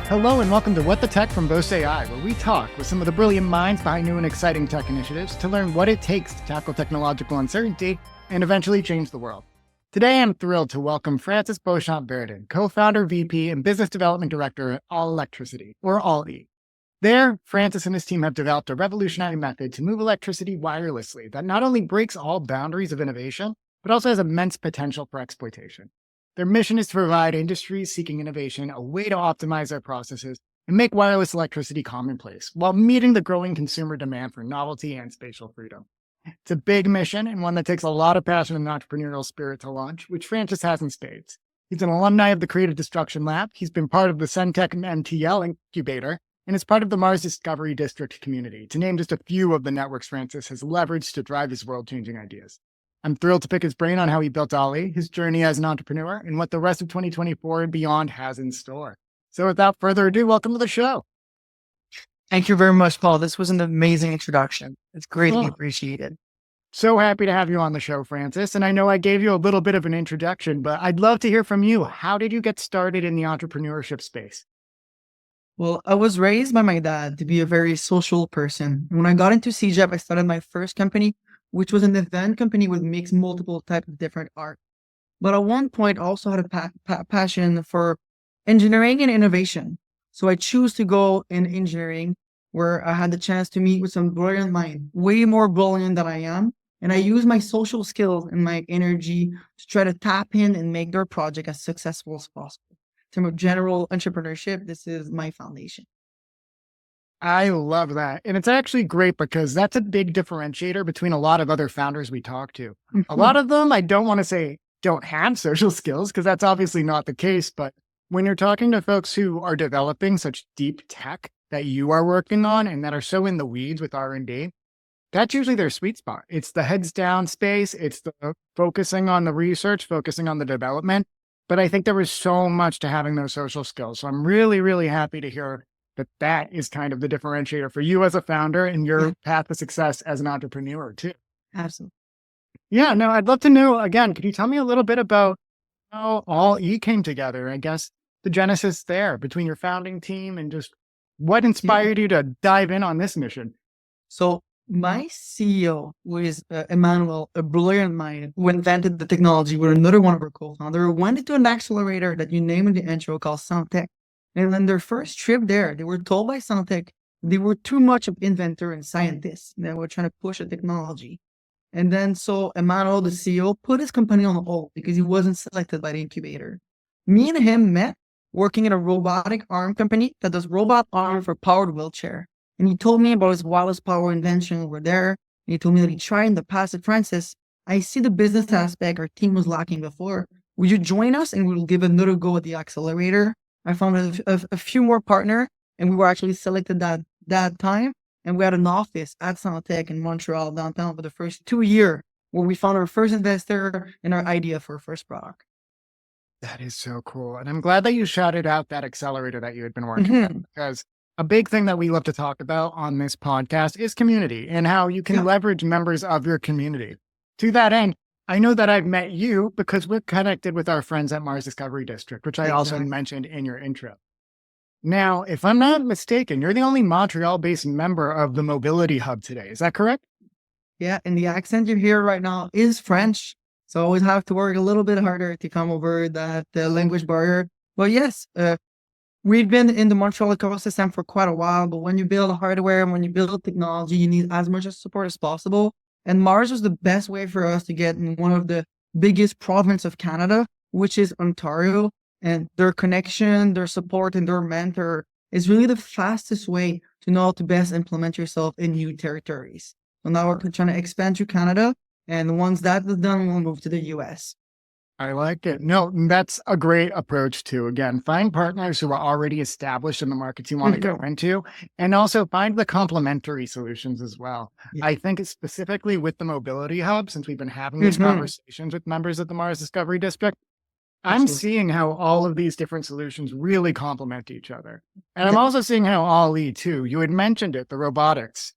Hello and welcome to What the Tech from Bose AI, where we talk with some of the brilliant minds behind new and exciting tech initiatives to learn what it takes to tackle technological uncertainty and eventually change the world. Today, I'm thrilled to welcome Francis Beauchamp-Verdon, co-founder, VP, and Business Development Director at AWL-E, or AWL-E. There, Francis and his team have developed a revolutionary method to move electricity wirelessly that not only breaks all boundaries of innovation, but also has immense potential for exploitation. Their mission is to provide industries seeking innovation a way to optimize their processes and make wireless electricity commonplace, while meeting the growing consumer demand for novelty and spatial freedom. It's a big mission and one that takes a lot of passion and entrepreneurial spirit to launch, which Francis has in spades. He's an alumni of the Creative Destruction Lab. He's been part of the Centech MTL incubator and is part of the Mars Discovery District community, to name just a few of the networks Francis has leveraged to drive his world-changing ideas. I'm thrilled to pick his brain on how he built AWL-E, his journey as an entrepreneur, and what the rest of 2024 and beyond has in store. So without further ado, welcome to the show. Thank you very much, Paul. This was an amazing introduction. It's greatly appreciated. So happy to have you on the show, Francis. And I know I gave you a little bit of an introduction, but I'd love to hear from you. How did you get started in the entrepreneurship space? Well, I was raised by my dad to be a very social person. When I got into CJEP, I started my first company, which was an event company with mixed multiple types of different art. But at one point, I also had a passion for engineering and innovation. So I chose to go in engineering, where I had the chance to meet with some brilliant minds, way more brilliant than I am. And I used my social skills and my energy to try to tap in and make their project as successful as possible. In terms of general entrepreneurship, this is my foundation. I love that. And it's actually great because that's a big differentiator between a lot of other founders we talk to. A lot of them, I don't want to say don't have social skills, because that's obviously not the case. But when you're talking to folks who are developing such deep tech that you are working on and that are so in the weeds with R&D, that's usually their sweet spot. It's the heads down space. It's the focusing on the research, focusing on the development. But I think there was so much to having those social skills. So I'm really, really happy to hear that is kind of the differentiator for you as a founder and your path to success as an entrepreneur too. Absolutely. Yeah, no, I'd love to know, again, could you tell me a little bit about how AWL-E came together? I guess the genesis there between your founding team and just what inspired you to dive in on this mission? So my CEO was Emmanuel, a brilliant mind, who invented the technology with another one of our co-founders, went into an accelerator that you named in the intro called Centech. And on their first trip there, they were told by Centech they were too much of inventor and scientists. They were trying to push a technology. And then so Emmanuel, the CEO, put his company on hold because he wasn't selected by the incubator. Me and him met working in a robotic arm company that does robot arm for powered wheelchair. And he told me about his wireless power invention over there. And he told me that he tried in the past at Francis. I see the business aspect our team was lacking before. Would you join us and we'll give another go at the accelerator? I found a few more partners, and we were actually selected that time. And we had an office at Centech in Montreal downtown for the first 2 years, where we found our first investor and our idea for our first product. That is so cool. And I'm glad that you shouted out that accelerator that you had been working with, because a big thing that we love to talk about on this podcast is community and how you can leverage members of your community. To that end, I know that I've met you because we're connected with our friends at Mars Discovery District, which I also mentioned in your intro. Now, if I'm not mistaken, you're the only Montreal-based member of the Mobility Hub today. Is that correct? Yeah, and the accent you hear right now is French. So I always have to work a little bit harder to come over that language barrier. But yes, we've been in the Montreal ecosystem for quite a while. But when you build hardware and when you build technology, you need as much support as possible. And Mars was the best way for us to get in one of the biggest provinces of Canada, which is Ontario. And their connection, their support, and their mentor is really the fastest way to know how to best implement yourself in new territories. So now we're trying to expand to Canada. And once that is done, we'll move to the US. I like it. No, that's a great approach too. Again, find partners who are already established in the markets you want to go into, and also find the complementary solutions as well. I think specifically with the Mobility Hub, since we've been having these conversations with members of the Mars Discovery District, I'm seeing how all of these different solutions really complement each other. And I'm also seeing how AWL-E too, you had mentioned it, the robotics,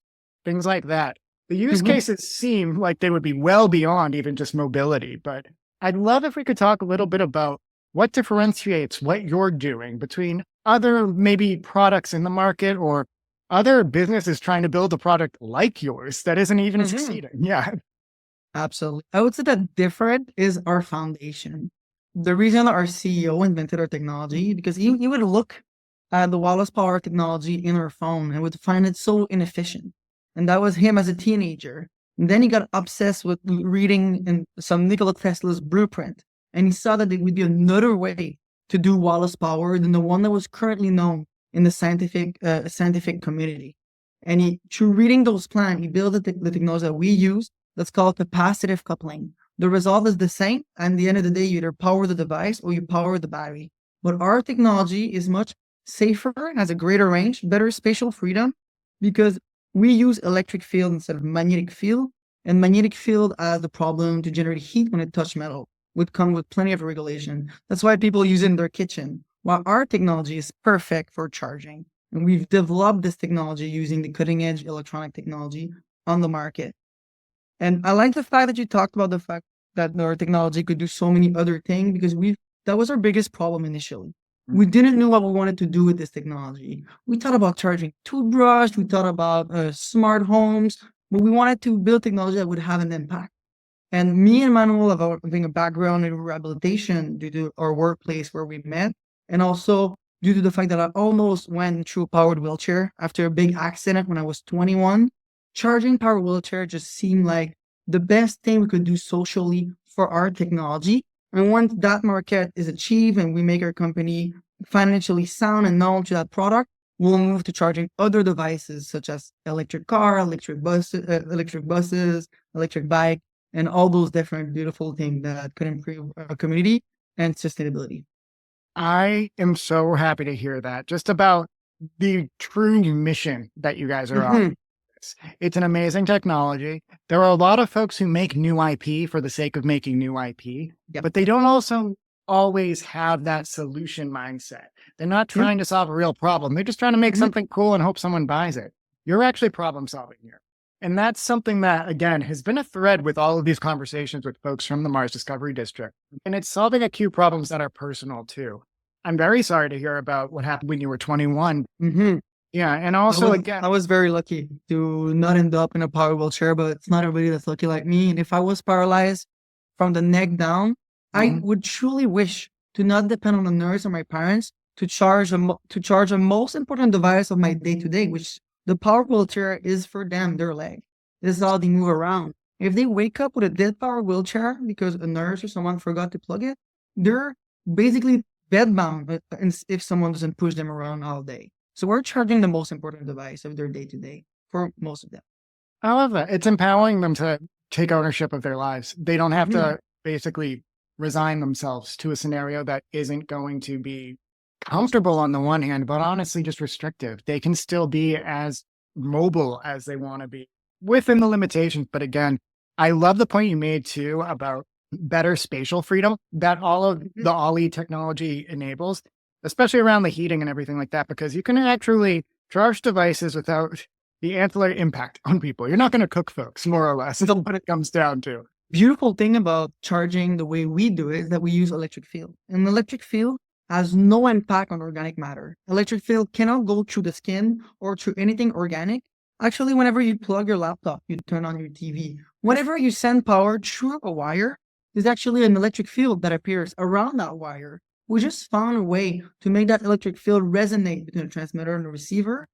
things like that. The use cases seem like they would be well beyond even just mobility, but I'd love if we could talk a little bit about what differentiates what you're doing between other maybe products in the market or other businesses trying to build a product like yours that isn't even succeeding? Yeah. Absolutely. I would say that different is our foundation. The reason our CEO invented our technology, because he would look at the wireless power technology in our phone and would find it so inefficient. And that was him as a teenager. And then he got obsessed with reading some Nikola Tesla's blueprint. And he saw that there would be another way to do wireless power than the one that was currently known in the scientific community. And through reading those plans, he built the technology that we use that's called capacitive coupling. The result is the same. And at the end of the day, you either power the device or you power the battery. But our technology is much safer, has a greater range, better spatial freedom, because we use electric field instead of magnetic field. And magnetic field has the problem to generate heat when it touches metal, would come with plenty of regulation. That's why people use it in their kitchen. While our technology is perfect for charging. And we've developed this technology using the cutting edge electronic technology on the market. And I like the fact that you talked about the fact that our technology could do so many other things, because that was our biggest problem initially. We didn't know what we wanted to do with this technology. We thought about charging toothbrush, we thought about smart homes, but we wanted to build technology that would have an impact. And me and Manuel having a background in rehabilitation due to our workplace where we met, and also due to the fact that I almost went through a powered wheelchair after a big accident when I was 21. Charging powered wheelchair just seemed like the best thing we could do socially for our technology. And once that market is achieved and we make our company financially sound and known to that product, we'll move to charging other devices such as electric car, electric buses, electric bike, and all those different beautiful things that could improve our community and sustainability. I am so happy to hear that. Just about the true mission that you guys are on. It's an amazing technology. There are a lot of folks who make new IP for the sake of making new IP, but they don't also always have that solution mindset. They're not trying to solve a real problem. They're just trying to make something cool and hope someone buys it. You're actually problem solving here. And that's something that, again, has been a thread with all of these conversations with folks from the Mars Discovery District. And it's solving acute problems that are personal too. I'm very sorry to hear about what happened when you were 21. Yeah. And also, again, I was very lucky to not end up in a power wheelchair, but it's not everybody that's lucky like me. And if I was paralyzed from the neck down, I would truly wish to not depend on the nurse or my parents to charge the most important device of my day to day, which the power wheelchair is for them, their leg. This is how they move around. If they wake up with a dead power wheelchair because a nurse or someone forgot to plug it, they're basically bedbound if someone doesn't push them around all day. So we're charging the most important device of their day to day for most of them. I love that. It's empowering them to take ownership of their lives. They don't have to basically resign themselves to a scenario that isn't going to be comfortable on the one hand, but honestly just restrictive. They can still be as mobile as they want to be within the limitations. But again, I love the point you made too about better spatial freedom that all of the AWL-E technology enables, especially around the heating and everything like that, because you can actually charge devices without the ancillary impact on people. You're not going to cook folks, more or less. That's what it comes down to. Beautiful thing about charging the way we do it is that we use electric field. And electric field has no impact on organic matter. Electric field cannot go through the skin or through anything organic. Actually, whenever you plug your laptop, you turn on your TV. Whenever you send power through a wire, there's actually an electric field that appears around that wire. We just found a way to make that electric field resonate between the transmitter and the receiver.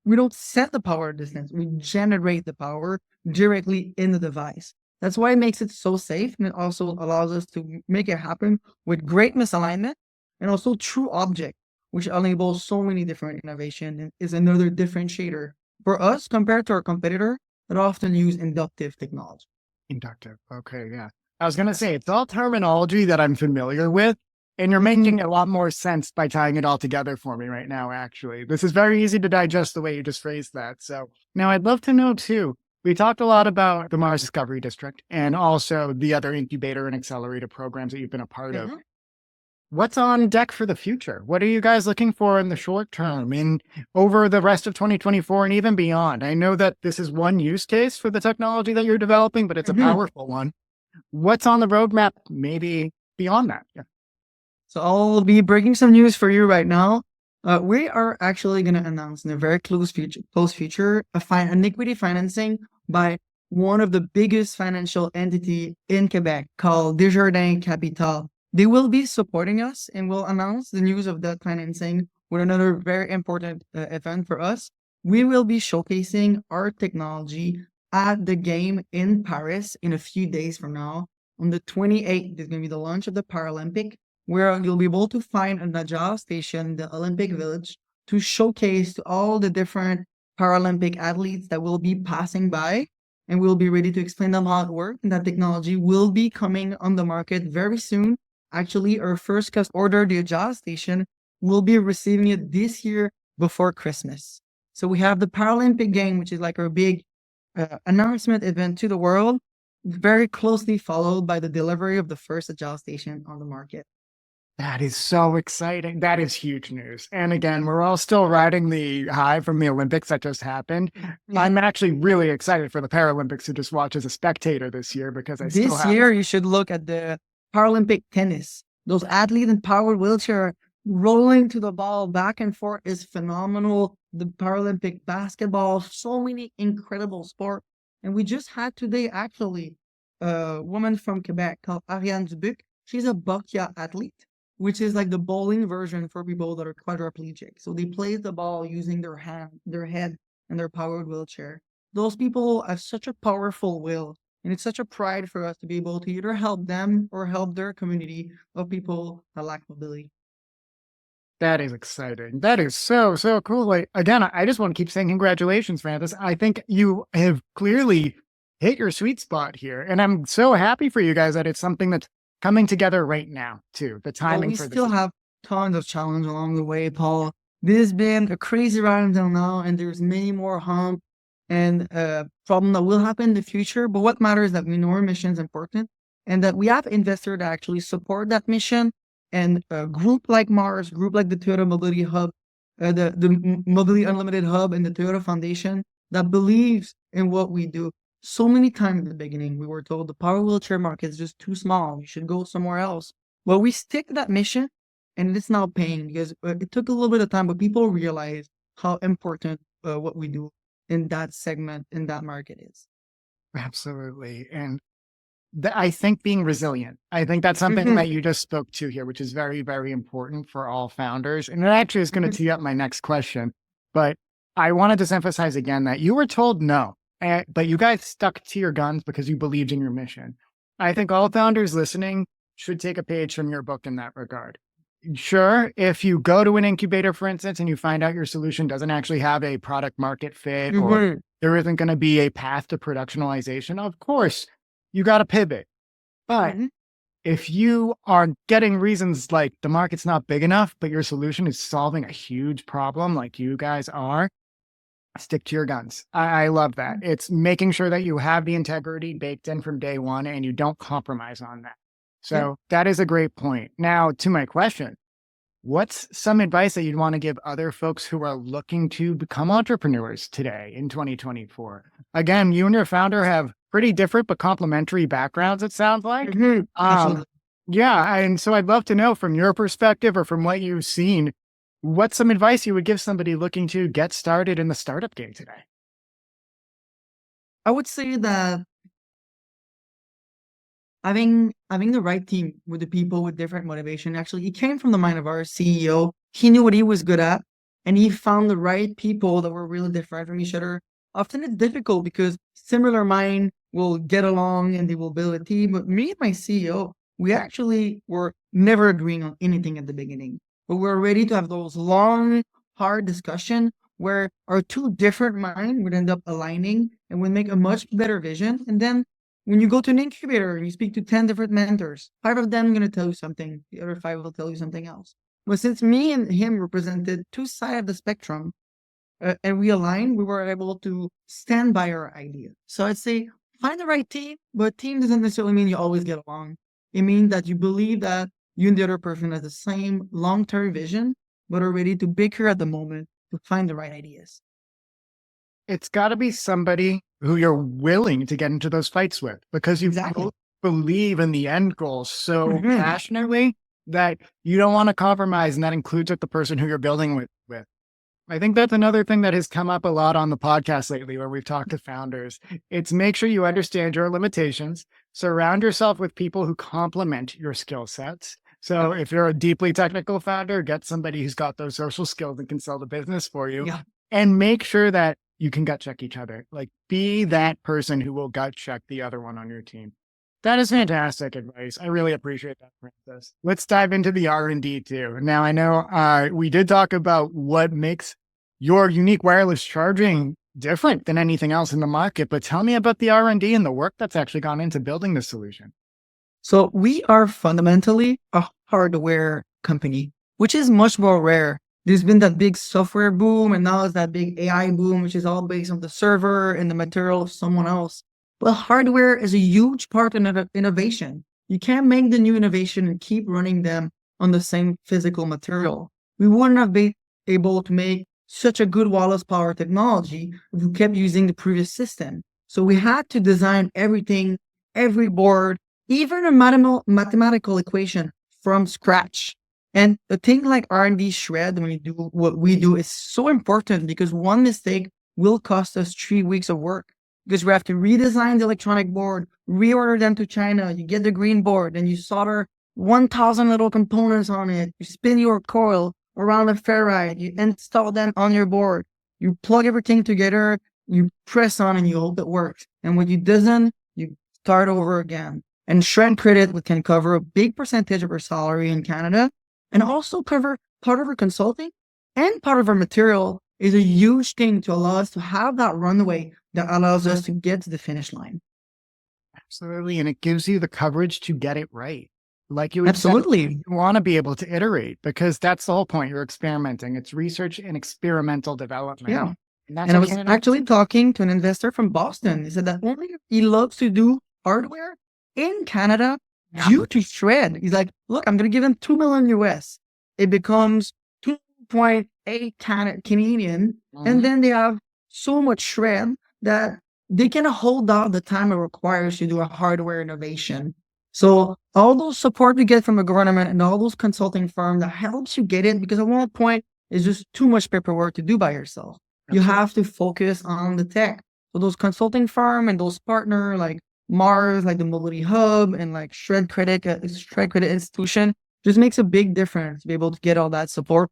We don't set the power distance. We generate the power directly in the device. That's why it makes it so safe. And it also allows us to make it happen with great misalignment and also true object, which enables so many different innovation and is another differentiator for us compared to our competitor that often use inductive technology. Inductive. Okay. Yeah. I was going to say, it's all terminology that I'm familiar with, and you're making a lot more sense by tying it all together for me right now, actually. This is very easy to digest the way you just phrased that. So now I'd love to know too, we talked a lot about the Mars Discovery District and also the other incubator and accelerator programs that you've been a part of. What's on deck for the future? What are you guys looking for in the short term and over the rest of 2024 and even beyond? I know that this is one use case for the technology that you're developing, but it's a powerful one. What's on the roadmap maybe beyond that? Yeah. So I'll be breaking some news for you right now. We are actually going to announce in a very close future an equity financing by one of the biggest financial entity in Quebec called Desjardins Capital. They will be supporting us and will announce the news of that financing with another very important event for us. We will be showcasing our technology at the game in Paris in a few days from now. On the 28th, there's going to be the launch of the Paralympic, where you'll be able to find an agile station, the Olympic Village, to showcase to all the different Paralympic athletes that will be passing by, and we'll be ready to explain them how it works. And that technology will be coming on the market very soon. Actually, our first customer order, the agile station, will be receiving it this year before Christmas. So we have the Paralympic game, which is like our big announcement event to the world, very closely followed by the delivery of the first agile station on the market. That is so exciting. That is huge news. And again, we're all still riding the high from the Olympics that just happened. I'm actually really excited for the Paralympics to just watch as a spectator this year because this year you should look at the Paralympic tennis. Those athletes in powered wheelchair rolling to the ball back and forth is phenomenal. The Paralympic basketball, so many incredible sports. And we just had today actually a woman from Quebec called Ariane Dubuc. She's a Boccia athlete, which is like the bowling version for people that are quadriplegic. So they play the ball using their hand, their head, and their powered wheelchair. Those people have such a powerful will, and it's such a pride for us to be able to either help them or help their community of people that lack mobility. That is exciting. That is so, so cool. Like, again, I just want to keep saying congratulations, Francis. I think you have clearly hit your sweet spot here. And I'm so happy for you guys that it's something that's coming together right now, too. The timing we for still have tons of challenge along the way, Paul. This has been a crazy ride until now, and there's many more hump and problem that will happen in the future. But what matters is that we know our mission is important and that we have investors that actually support that mission. And a group like Mars, group like the Toyota Mobility Hub, the Mobility Unlimited Hub and the Toyota Foundation that believes in what we do. So many times in the beginning, we were told the power wheelchair market is just too small. You should go somewhere else. Well, we stick to that mission, and it's now paying because it took a little bit of time, but people realize how important what we do in that segment, in that market is. Absolutely. And I think being resilient, I think that's something that you just spoke to here, which is very, very important for all founders. And it actually is going to tee up my next question. But I want to just emphasize again that you were told no, but you guys stuck to your guns because you believed in your mission. I think all founders listening should take a page from your book in that regard. Sure, if you go to an incubator, for instance, and you find out your solution doesn't actually have a product market fit or there isn't going to be a path to productionalization, of course, you got to pivot. But if you are getting reasons like the market's not big enough, but your solution is solving a huge problem like you guys are, stick to your guns. I love that. It's making sure that you have the integrity baked in from day one and you don't compromise on that. So that is a great point. Now to my question, what's some advice that you'd want to give other folks who are looking to become entrepreneurs today in 2024? Again, you and your founder have pretty different but complementary backgrounds, it sounds like. Yeah, and so I'd love to know from your perspective or from what you've seen, what's some advice you would give somebody looking to get started in the startup game today? I would say that having the right team with the people with different motivation, actually, it came from the mind of our CEO. He knew what he was good at, and he found the right people that were really different from each other. Often it's difficult because similar mind will get along and they will build a team. But me and my CEO, we actually were never agreeing on anything at the beginning. But we're ready to have those long, hard discussions where our two different minds would end up aligning and would make a much better vision. And then when you go to an incubator, you speak to 10 different mentors. 5 of them are going to tell you something. The other 5 will tell you something else. But since me and him represented two sides of the spectrum, and we aligned, we were able to stand by our idea. So I'd say find the right team, but team doesn't necessarily mean you always get along. It means that you believe that you and the other person has the same long-term vision, but are ready to bicker at the moment to find the right ideas. It's got to be somebody who you're willing to get into those fights with because you both believe in the end goal so passionately that you don't want to compromise, and that includes with the person who you're building with. I think that's another thing that has come up a lot on the podcast lately where we've talked to founders. It's make sure you understand your limitations, surround yourself with people who complement your skill sets. So if you're a deeply technical founder, get somebody who's got those social skills and can sell the business for you, and make sure that you can gut check each other. Like, be that person who will gut check the other one on your team. That is fantastic advice. I really appreciate that, Francis. Let's dive into the R&D too. Now, I know we did talk about what makes your unique wireless charging different than anything else in the market, but tell me about the R&D and the work that's actually gone into building the solution. So we are fundamentally a hardware company, which is much more rare. There's been that big software boom, and now it's that big AI boom, which is all based on the server and the material of someone else. But hardware is a huge part of innovation. You can't make the new innovation and keep running them on the same physical material. We wouldn't have been able to make such a good wireless power technology if we kept using the previous system. So we had to design everything, every board, even a mathematical equation from scratch. And a thing like R&D shred, when we do what we do, is so important because one mistake will cost us 3 weeks of work. Because we have to redesign the electronic board, reorder them to China, you get the green board, and you solder 1,000 little components on it, you spin your coil around a ferrite, you install them on your board, you plug everything together, you press on and you hope it works. And when it doesn't, you start over again. And shred credit can cover a big percentage of our salary in Canada and also cover part of our consulting and part of our material is a huge thing to allow us to have that runway that allows us to get to the finish line. Absolutely. And it gives you the coverage to get it right. Like you absolutely you want to be able to iterate because that's the whole point. You're experimenting. It's research and experimental development. Yeah. And I was actually talking to an investor from Boston. He said that only he loves to do hardware in Canada due to shred. He's like, look, I'm going to give him $2 million US. It becomes 2.8 Canadian. And then they have so much shred that they can hold out the time it requires to do a hardware innovation. So all those support you get from the government and all those consulting firms that helps you get it, because at one point it's just too much paperwork to do by yourself. You have to focus on the tech. So those consulting firm and those partner like Mars, like the Mobility Hub and like Shred Credit Institution, just makes a big difference to be able to get all that support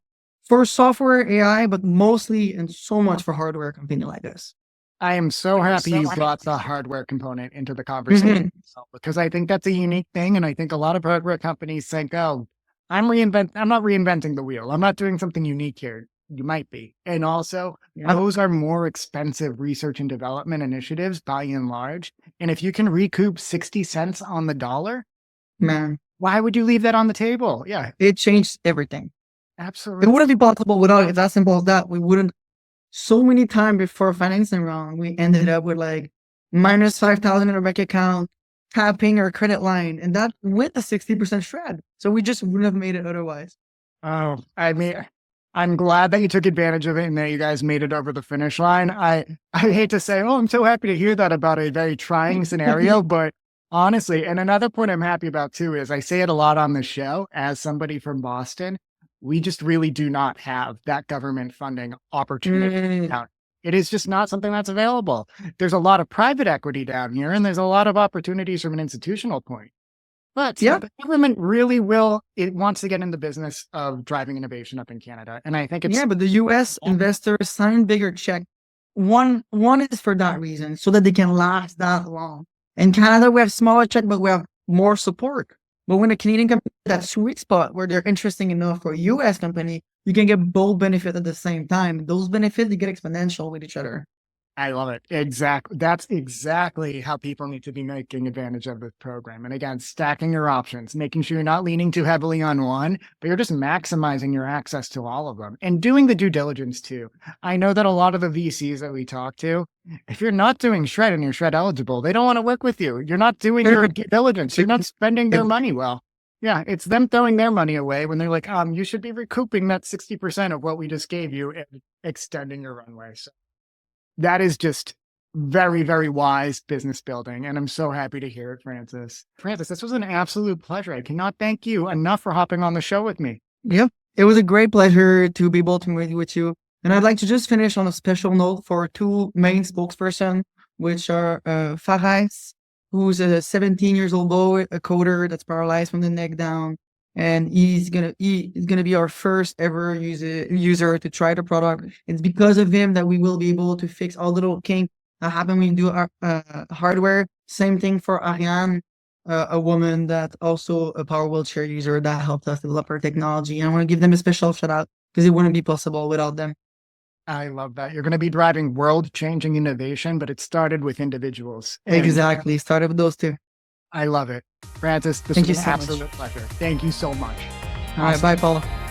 for software, AI, but mostly and so much for hardware company like this. I am so happy you brought the hardware component into the conversation because I think that's a unique thing. And I think a lot of hardware companies think, oh, I'm not reinventing the wheel. I'm not doing something unique here. You might be. And also, those are more expensive research and development initiatives by and large. And if you can recoup 60 cents on the dollar, man, why would you leave that on the table? Yeah. It changed everything. Absolutely. It wouldn't be possible without it. As simple as that. We wouldn't. So many times before financing round, we ended up with like minus 5,000 in our bank account, tapping our credit line, and that with a 60% shred. So we just wouldn't have made it otherwise. Oh, I mean, I'm glad that you took advantage of it and that you guys made it over the finish line. I hate to say, oh, I'm so happy to hear that about a very trying scenario, but honestly, and another point I'm happy about too is I say it a lot on the show as somebody from Boston. We just really do not have that government funding opportunity. It is just not something that's available. There's a lot of private equity down here, and there's a lot of opportunities from an institutional point. But the government really wants to get in the business of driving innovation up in Canada. And I think it's... Yeah, but the US investors sign bigger check. One is for that reason, so that they can last that long. In Canada, we have smaller check, but we have more support. But when a Canadian company, that sweet spot where they're interesting enough for a US company, you can get both benefits at the same time. Those benefits, they get exponential with each other. I love it. Exactly. That's exactly how people need to be making advantage of this program. And again, stacking your options, making sure you're not leaning too heavily on one, but you're just maximizing your access to all of them and doing the due diligence too. I know that a lot of the VCs that we talk to, if you're not doing shred and you're shred eligible, they don't want to work with you. You're not doing your due diligence. You're not spending their money well. Yeah, it's them throwing their money away when they're like, you should be recouping that 60% of what we just gave you and extending your runway. So that is just very, very wise business building. And I'm so happy to hear it, Francis. Francis, this was an absolute pleasure. I cannot thank you enough for hopping on the show with me. Yep. It was a great pleasure to be able to meet with you. And I'd like to just finish on a special note for two main spokespersons, which are Fares, who's a 17 years old boy, a coder that's paralyzed from the neck down. And he's gonna be our first ever user to try the product. It's because of him that we will be able to fix all little kinks that happen when we do our hardware. Same thing for Ariane, a woman that also a power wheelchair user that helped us develop our technology. And I want to give them a special shout out because it wouldn't be possible without them. I love that. You're going to be driving world-changing innovation, but it started with individuals. Exactly. Started with those two. I love it. Francis, this was an absolute pleasure. Thank you so much. All right. Bye, Paula.